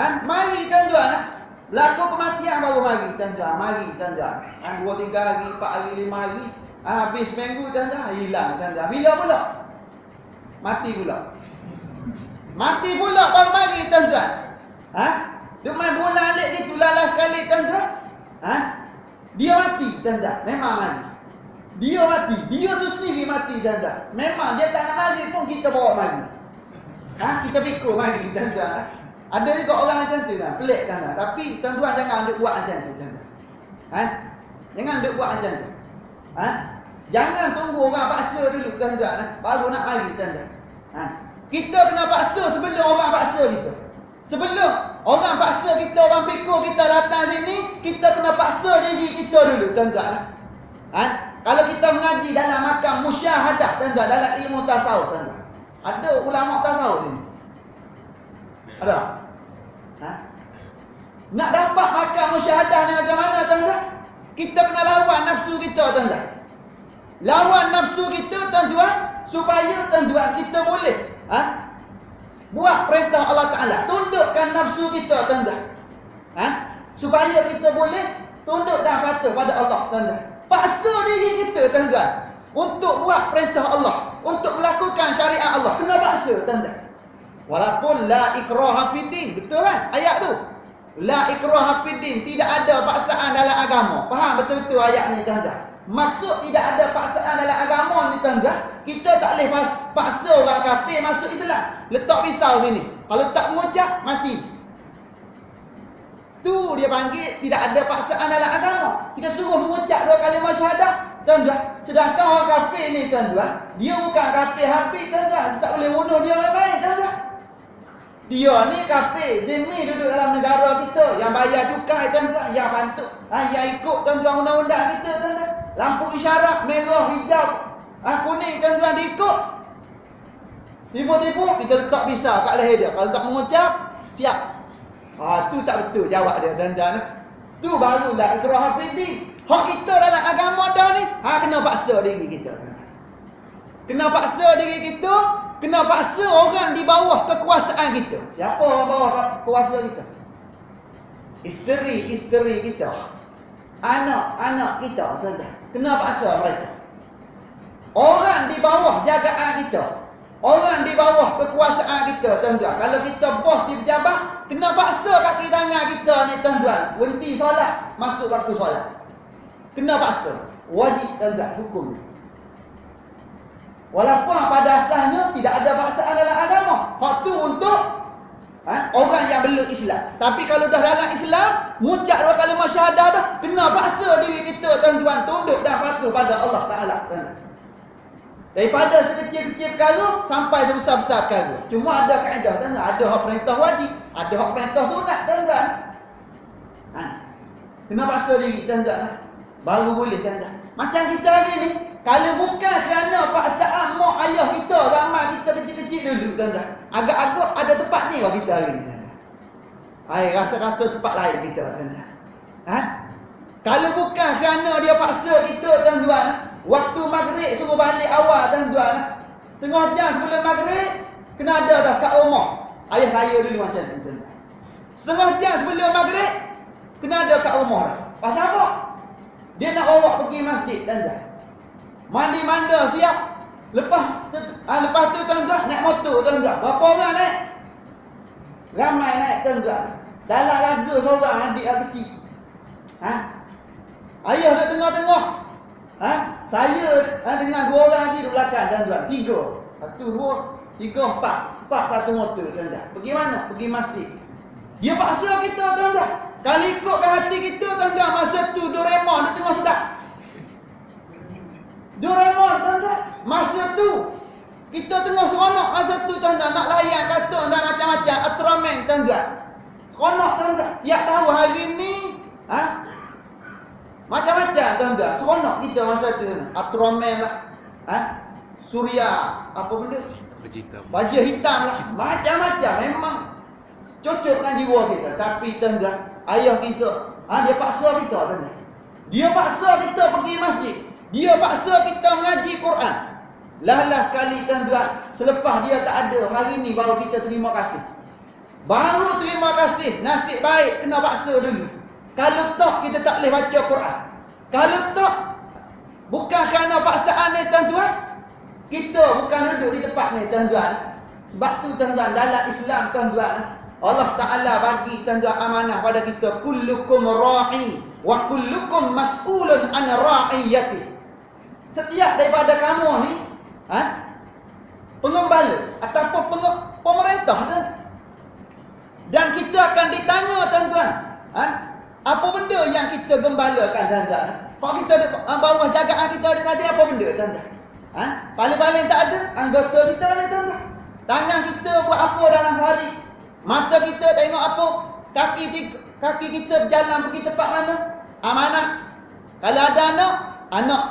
Mari tuan-tuan. Berlaku kematian baru mari tuan-tuan. Mari tuan-tuan. 2, 3 hari, 4 hari, 5 hari. Habis seminggu tuan-tuan. Hilang tuan-tuan. Bila pula? Mati pula. Mati pula baru mari tuan-tuan. Dia main bola alik gitu lalas sekali tuan-tuan. Dia mati tuan-tuan. Memang mati. Dia mati. Dia tu sendiri mati tuan-tuan. Memang dia tak nak mari pun kita bawa mari. Kita pikul mari tuan-tuan. Ada juga orang macam tu tuan. Pelik tuan-tuan. Tapi tuan-tuan jangan duk buat macam tu tuan-tuan. Jangan duk buat macam tu. Jangan tunggu orang paksa dulu tuan-tuan. Baru nak mari tuan-tuan. Kita kena paksa sebelum orang paksa kita. Sebelum orang paksa kita, orang pikul kita datang sini, kita kena paksa diri kita dulu tuan-tuan. Kalau kita mengaji dalam makam musyahadah tuan-tuan, dalam ilmu tasawuf tuan-tuan. Ada ulama tasawuf sini? Ada? Nak dapat makam musyahadah ni macam mana tuan-tuan? Kita kena lawan nafsu kita tuan-tuan. Lawan nafsu kita tuan-tuan, supaya tuan-tuan kita boleh buat perintah Allah Ta'ala. Tundukkan nafsu kita tuan-tuan. Supaya kita boleh tunduk dan patuh pada Allah tuan-tuan. Paksa diri kita tuan-tuan untuk buat perintah Allah, untuk melakukan syariat Allah. Kena paksa tuan-tuan. Walaupun la ikraha fiddin. Betul kan ayat tu? La ikraha fiddin. Tidak ada paksaan dalam agama. Faham betul-betul ayat ni tuan-tuan? Maksud tidak ada paksaan dalam agama ni tuan-tuan. Kita tak boleh paksa orang kafir masuk Islam. Letak pisau sini. Kalau tak mengucap, mati. Tu dia panggil tidak ada paksaan dalam agama. Kita suruh mengucap 2 kalimah syahadah tuan-tuan. Sedangkan orang kafir ni tuan-tuan, dia bukan kafir habis tuan-tuan. Tak boleh bunuh dia main-main tuan-tuan. Dia ni kafir zimmi duduk dalam negara kita, yang bayar cukai tuan-tuan, yang bantu, yang ikut tuan-tuan undang-undang kita tuan-tuan. Lampu isyarat merah, hijau, kuning tuan-tuan diikut. Tiba-tiba kita letak pisau kat leher dia. Kalau tak mengucap, siap. Tu tak betul jawab dia tuan-tuan. Tu barulah ikrah fiddin. Hak kita dalam agama dah ni, kena paksa diri kita. Kena paksa diri kita, kena paksa orang di bawah kekuasaan kita. Siapa orang bawah kuasa kita? Isteri-isteri kita. Anak-anak kita tuan-tuan. Kena paksa mereka. Orang di bawah jagaan kita, orang di bawah kekuasaan kita tuan-tuan. Kalau kita bos di pejabat, kena paksa kaki tangan kita ni tuan-tuan. Berhenti solat, masuk waktu solat. Kena paksa. Wajib tuan-tuan hukum. Walaupun pada asalnya tidak ada paksaan dalam agama. Hak tu untuk orang yang belum Islam. Tapi kalau dah dalam Islam, mengucap 2 kalimah syahadah dah, kena paksa diri kita tuan-tuan tunduk dan patuh pada Allah Ta'ala tuan-tuan. Daripada sekecil-kecil perkara sampai sebesar-besar perkara. Cuma ada kaedah tuan-tuan. Ada hak perintah wajib, ada hak perintah sunat tuan-tuan. Kena paksa diri tuan-tuan. Baru boleh tuan-tuan. Macam kita hari ni, kalau bukan kerana paksaan mak ayah kita zaman kita kecil-kecil dulu tuan-tuan, agak-agak ada tempat ni kalau kita hari ni tuan-tuan. Rasa-rasa tempat lain kita tuan-tuan. Kalau bukan kerana dia paksa kita tuan-tuan, waktu maghrib suruh balik awal tuan-tuan, setengah jam sebelum maghrib kena ada dah kat rumah. Ayah saya dulu macam tu tuan-tuan. Setengah jam sebelum maghrib kena ada kat rumah dah. Pasal apa? Dia nak bawa pergi masjid tuan-tuan. Mandi-manda siap. Lepas tu tuan-tuan naik motor tuan-tuan. Berapa orang naik? Ramai naik tuan-tuan. Dalam raga seorang adik yang kecil. Ayah duduk tengah-tengah. Saya dengan 2 orang lagi duduk belakang tuan-tuan. 3. 1, 2, 3, 4. 4 satu motor tuan-tuan. Pergi mana? Pergi masjid. Dia paksa kita tuan-tuan. Kalau ikutkan hati kita tuan-tuan, masa tu Doraemon dia tengah sedap. Doraemon tuan-tuan, masa tu kita tengah seronok masa tu tuan-tuan, nak layan kartun dan macam-macam Ultraman tuan-tuan. Seronok tuan-tuan. Siap tahu hari ni macam-macam tuan-tuan. Seronok kita masa tu. Ultraman lah. Surya apa benda? Baju hitam lah. Macam-macam. Memang cocok dengan jiwa kita. Tapi tuan-tuan, ayah kisah, dia paksa kita tuan-tuan. Dia paksa kita pergi masjid. Dia paksa kita mengaji Quran. Lah sekali tuan-tuan, selepas dia tak ada, hari ni baru kita terima kasih. Baru terima kasih, nasib baik kena paksa dulu. Kalau tak kita tak boleh baca Quran. Kalau tak, bukan kerana paksaan ni tuan-tuan, kita bukan duduk di tempat ni tuan-tuan. Sebab tu tuan-tuan, dalam Islam tuan-tuan, Allah Ta'ala bagi tuan-tuan amanah pada kita. Kullukum ra'i wa kullukum mas'ulun an ra'iyati. Setiap daripada kamu ni pengembala ataupun pemerintah dan kita akan ditanya tuan-tuan, apa benda yang kita gembalakan tuan-tuan. Kalau kita bawah jagaan kita ada tadi, apa benda tuan-tuan? Paling-paling tak ada anggota kita ni tuan-tuan. Tangan kita buat apa dalam sehari? Mata kita tengok apa? Kaki kita berjalan pergi tempat mana? Amanah. Kalau ada anak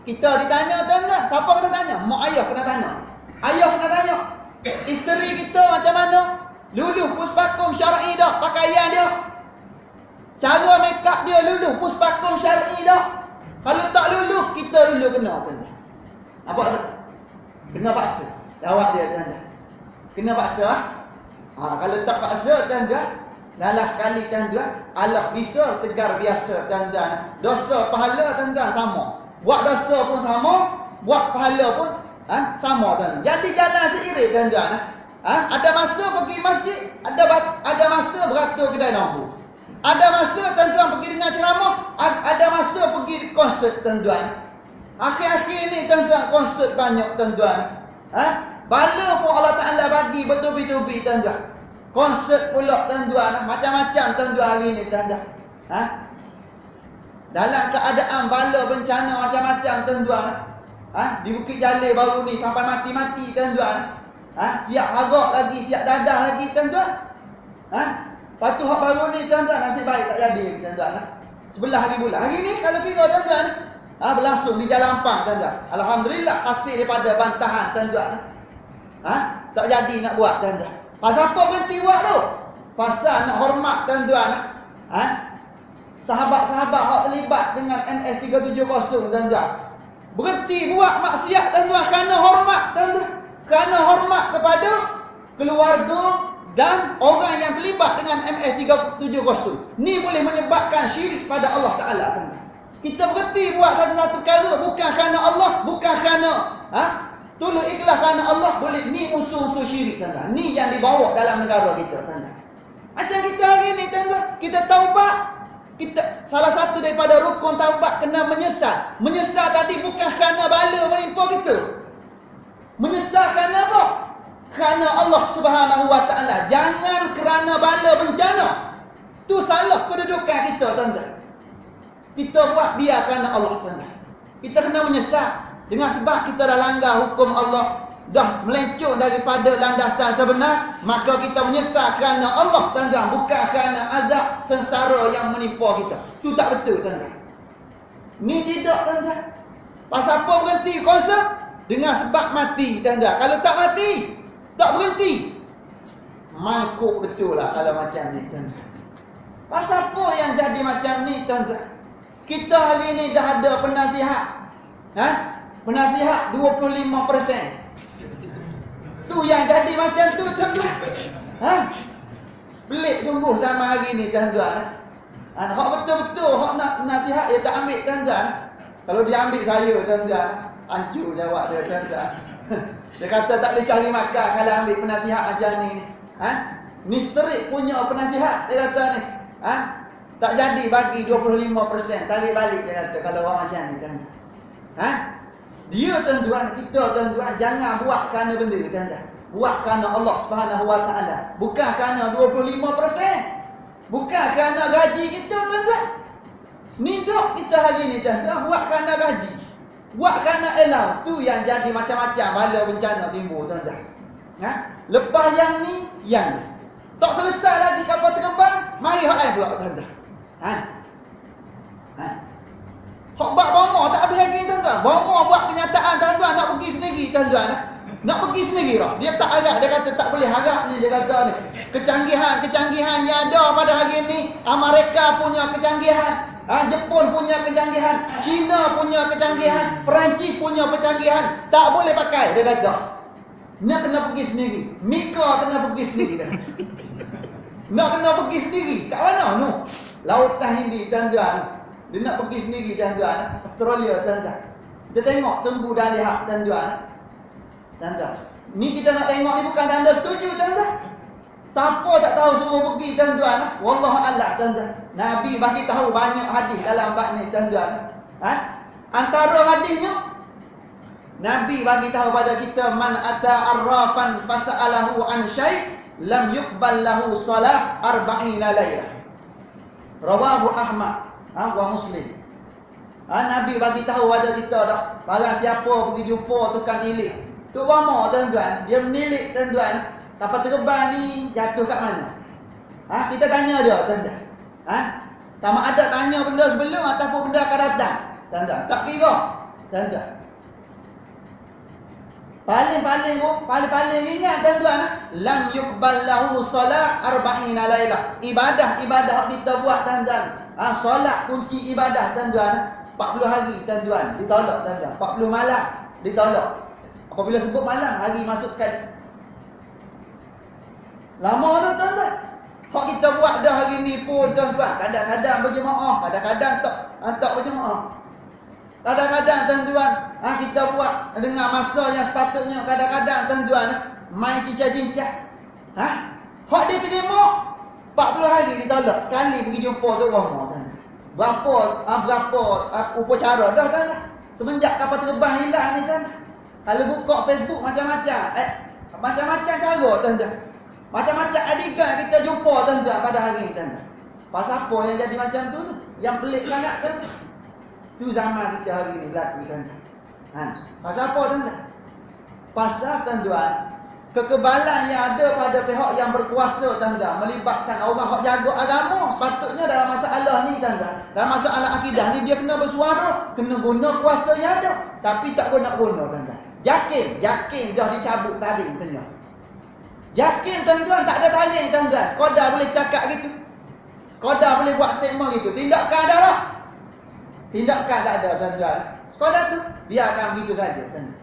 kita ditanya tuan-tuan. Siapa kena tanya? Mak ayah kena tanya. Ayah kena tanya. Isteri kita macam mana? Luluh puspakum syar'i dah pakaian dia? Cara make up dia luluh puspakum syar'i dah? Kalau tak luluh, kita dulu kena tuan-tuan. Apa tu? Kena paksa. Jawab dia tuan-tuan. Kena paksa. Kalau tak paksa tuan-tuan, lalas sekali tuan-tuan, Allah bisa tegar biasa tuan-tuan. Dosa pahala tuan-tuan sama. Buat dosa pun sama, buat pahala pun sama tuan-tuan. Jadi jalan seiring tuan-tuan. Ada masa pergi masjid, ada masa beratur kedai lampu. Ada masa tuan-tuan pergi dengar ceramah, ada masa pergi konsert tuan-tuan. Akhir-akhir ni tuan-tuan konsert banyak tuan-tuan. Bala pun Allah Ta'ala bagi bertubi-tubi tuan-tuan. Konsert pula tuan-tuan, macam-macam tuan-tuan hari ni tuan-tuan. Dalam keadaan bala bencana macam-macam tuan-tuan. Di Bukit Jalil baru ni sampai mati-mati tuan-tuan. Siap harap lagi, siap dadah lagi tuan-tuan. Lepas tu hak baru ni tuan-tuan, nasib baik tak jadi tuan-tuan. Sebelah hari bulan. Hari ni kalau kira tuan-tuan, berlangsung di Jalan Ampang tuan-tuan. Alhamdulillah hasil daripada bantahan tuan-tuan. Tak jadi nak buat tuan-tuan. Pasal apa berhenti buat tu? Pasal nak hormat tuan-tuan. Sahabat-sahabat yang terlibat dengan MS370 tuan-tuan. Berhenti buat maksiat tuan-tuan kerana hormat tuan-tuan. Kerana hormat kepada keluarga dan orang yang terlibat dengan MS370. Ni boleh menyebabkan syirik pada Allah Ta'ala tuan-tuan. Kita berhenti buat satu-satu perkara bukan kerana Allah, bukan kerana tolong ikhlas kerana Allah, boleh ni unsur-unsur syirik tuan-tuan. Ni yang dibawa dalam negara kita tuan-tuan. Macam kita hari ni tuan-tuan, kita taubat. Salah satu daripada rukun taubat kena menyesal. Menyesal tadi bukan kerana bala menimpa kita. Menyesal kerana apa? Kerana Allah Subhanahu Wa Ta'ala. Jangan kerana bala bencana. Tu salah kedudukan kita tuan-tuan. Kita buat biar kerana Allah tuan-tuan. Kita kena menyesal. Dengan sebab kita dah langgar hukum Allah, dah melencong daripada landasan sebenar, maka kita menyesal kerana Allah tuan-tuan, bukan kerana azab sengsara yang menimpa kita. Tu tak betul tuan-tuan. Ni tidak tuan-tuan. Pasal apa berhenti konsert? Dengan sebab mati tuan-tuan. Kalau tak mati, tak berhenti, mangkuk betul lah kalau macam ni tuan-tuan. Pasal apa yang jadi macam ni tuan-tuan? Kita hari ni dah ada penasihat. Penasihat 25%. Tu yang jadi macam tu tuan-tuan. Pelik sungguh sama hari ni tuan-tuan. Hak betul-betul hak nak nasihat dia tak ambil tuan-tuan. Kalau dia ambil saya tuan-tuan, hancur jawab dia tuan-tuan. Dia kata tak boleh cari makan kalau ambil penasihat macam ni. Ni sterik punya penasihat dia kata ni. Tak jadi bagi 25%, tarik balik dia kata kalau orang macam ni tuan-tuan. Dia tuan-tuan, kita tuan-tuan jangan buat kerana benda ni tuan-tuan. Buat kerana Allah Subhanahu Wa Ta'ala. Bukan kerana 25%. Bukan kerana gaji kita tuan-tuan. Ni dok kita hari ni tuan-tuan buat kerana gaji. Buat kerana elau. Tu yang jadi macam-macam bala bencana timbul tuan-tuan. Lepas yang ni, yang ni. Tak selesai lagi kapal terkembang, mari hak lain pula tuan-tuan. Hak buat bomo tak habis lagi tuan-tuan. Bomo buat kenyataan tuan-tuan nak pergi sendiri tuan-tuan. Nak pergi sendiri dah. Dia tak harap, dia kata tak boleh harap ni dia kata ni. Kecanggihan yang ada pada hari ni, Amerika punya kecanggihan, Jepun punya kecanggihan, China punya kecanggihan, Perancis punya kecanggihan, tak boleh pakai dia kata. Nak kena pergi sendiri. Mika kena pergi sendiri dah. Nak kena pergi sendiri. Kat mana no? Lautan Hindi tuan-tuan. Dia nak pergi sendiri tuan-tuan. Australia tuan-tuan. Kita tengok, tunggu dah lihat tuan-tuan. Tuan-tuan. Ni kita nak tengok ni bukan tanda setuju tuan-tuan. Siapa tak tahu suruh pergi tuan-tuan. Wallahualam tuan-tuan. Nabi bagi tahu banyak hadis dalam bab ni tuan-tuan. Antara hadisnya Nabi bagi tahu pada kita, man ata arrafan fasa'alahu an syai' lam yuqbal lahu salah 40 lailah. Rawahu Ahmad wa Muslim. Nabi bagi tahu pada kita dah, barang siapa pergi jumpa tukang tilik, tok bama tuan-tuan, dia menilik tuan-tuan, kapal terbang ni jatuh kat mana? Kita tanya dia tuan-tuan. Sama ada tanya benda sebelum ataupun benda akan datang. Tuan-tuan, tak kira. Tuan-tuan. Paling ingat tuan-tuan, lam yuqbal lahu salat 40 lailah. Ibadah kita buat tuan-tuan. Solat kunci ibadah tuan-tuan. 40 hari tuan-tuan ditolak tuan-tuan. 40 malam ditolak. Apabila sebut malam, hari masuk sekali. Lama tu tuan-tuan. Hak kita buat dah hari ni pun tuan-tuan, kadang-kadang berjemaah, kadang-kadang tak berjemaah. Kadang-kadang tuan-tuan, kita buat dengan masa yang sepatutnya, kadang-kadang tuan-tuan main cincang-cincang. Hak dia terima 40 hari ditolak, sekali pergi jumpa tu Rama tuan. Berapa upacara dah tuan. Semenjak kapal terbang hilang ni tuan. Kalau buka Facebook macam-macam, macam-macam cara tuan. Macam-macam adegan kita jumpa tuan-tuan pada hari ni tuan. Pasal apa yang jadi macam tu? Yang pelik sangat tuan. Tu zaman kita hari ni berlaku tuan-tuan. Pasal apa tuan-tuan? Pasal tuan-tuan, kekebalan yang ada pada pihak yang berkuasa tuan-tuan, melibatkan orang hak jaga agama. Sepatutnya dalam masalah ni tuan-tuan, dalam masalah akidah ni dia kena bersuara, kena guna kuasa yang ada, tapi tak guna-guna tuan-tuan. Jakim dah dicabut taring tuan-tuan. Jakim tuan-tuan tak ada taring tuan-tuan. Sekadar boleh cakap gitu, sekadar boleh buat statement gitu. Tindakan ada lah. Tindakan tak ada tuan-tuan. Sekadar tu biarkan begitu saja tuan-tuan.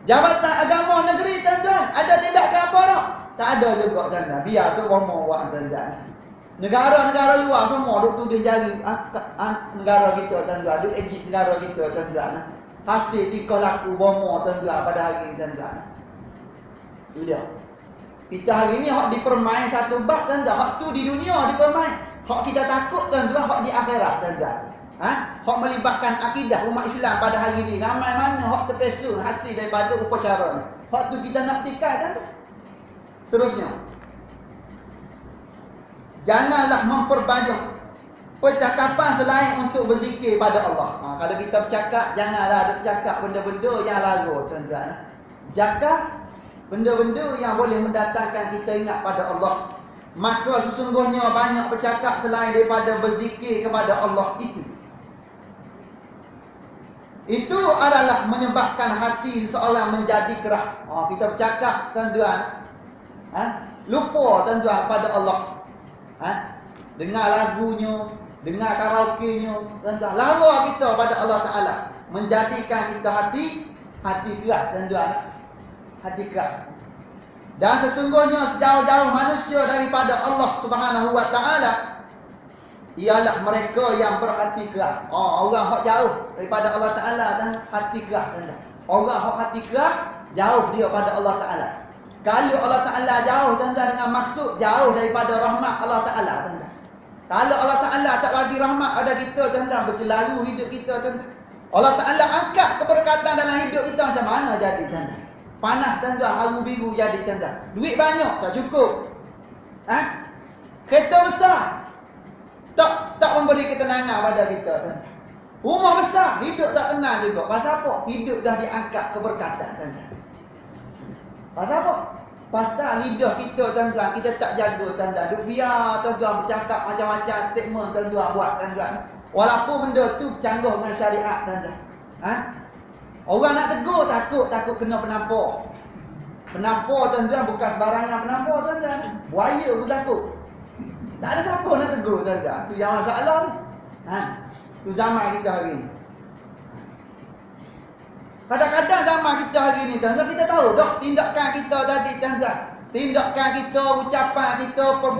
Jabatan agama negeri tuan-tuan, ada tindakan apa tak? Tak ada juga tuan-tuan. Biar tu Rama buat tuan-tuan. Negara-negara luar semua duk tuduh jari negara kita tuan-tuan, duk ejek negara kita tuan-tuan. Hasil tingkah laku Rama tuan-tuan pada hari ini tuan-tuan. Itu dia. Kita hari ni hak dipermain satu bab tuan-tuan. Hak tu di dunia dipermain. Hak kita takut tuan-tuan, hak di akhirat tuan-tuan. Hak melibatkan akidah umat Islam pada hari ini. Ramai mana hak terpesun hasil daripada upacara ni. Hak tu kita nak tikai tuan-tuan. Seterusnya, janganlah memperbanyak percakapan selain untuk berzikir pada Allah. Kalau kita bercakap, janganlah bercakap benda-benda yang lagu tuan-tuan. Jaga benda-benda yang boleh mendatangkan kita ingat pada Allah. Maka sesungguhnya banyak bercakap selain daripada berzikir kepada Allah itu adalah menyebabkan hati seseorang menjadi kerah. Kita bercakap tuan-tuan, lupa tuan-tuan pada Allah. Dengar lagunya, dengar karaoke-nya tuan-tuan, lara kita pada Allah Ta'ala, menjadikan kita hati kerah tuan-tuan. Hati kerah. Dan sesungguhnya sejauh-jauh manusia daripada Allah Subhanahu wa Ta'ala ialah mereka yang berhati keras. Orang hak jauh daripada Allah Ta'ala dan hati keras. Orang hak hati keras, jauh dia pada Allah Ta'ala. Kalau Allah Ta'ala jauh tuan-tuan dengan maksud jauh daripada rahmat Allah Ta'ala tuan-tuan. Kalau Allah Ta'ala tak bagi rahmat pada kita tuan-tuan, bercelaru hidup kita tuan-tuan. Allah Ta'ala angkat keberkatan dalam hidup kita, macam mana jadi tuan-tuan? Panas tuan-tuan, haru biru jadi tuan-tuan. Duit banyak tak cukup. Kereta besar tak memberi ketenangan pada kita tuan-tuan. Rumah besar, hidup tak tenang juga. Pasal apa? Hidup dah diangkat keberkatan tuan-tuan. Pasal apa? Pasal lidah kita tuan-tuan, kita tak jaga tuan-tuan. Duk biar tuan-tuan bercakap macam-macam statement tuan-tuan buat tuan-tuan. Walaupun benda tu canggah dengan syariat tuan-tuan. Orang nak tegur takut kena penampar. Penampar tuan-tuan bukan sebarangan penampar tuan-tuan. Buaya pun takut. Tak ada siapa nak tegur tuan-tuan. Tu yang masalah tu. Tu zaman kita hari ni. Kadang-kadang zaman kita hari ni tuan-tuan, kita tahu dah tindakan kita tadi tuan-tuan. tindakan kita, ucapan kita, perbuatan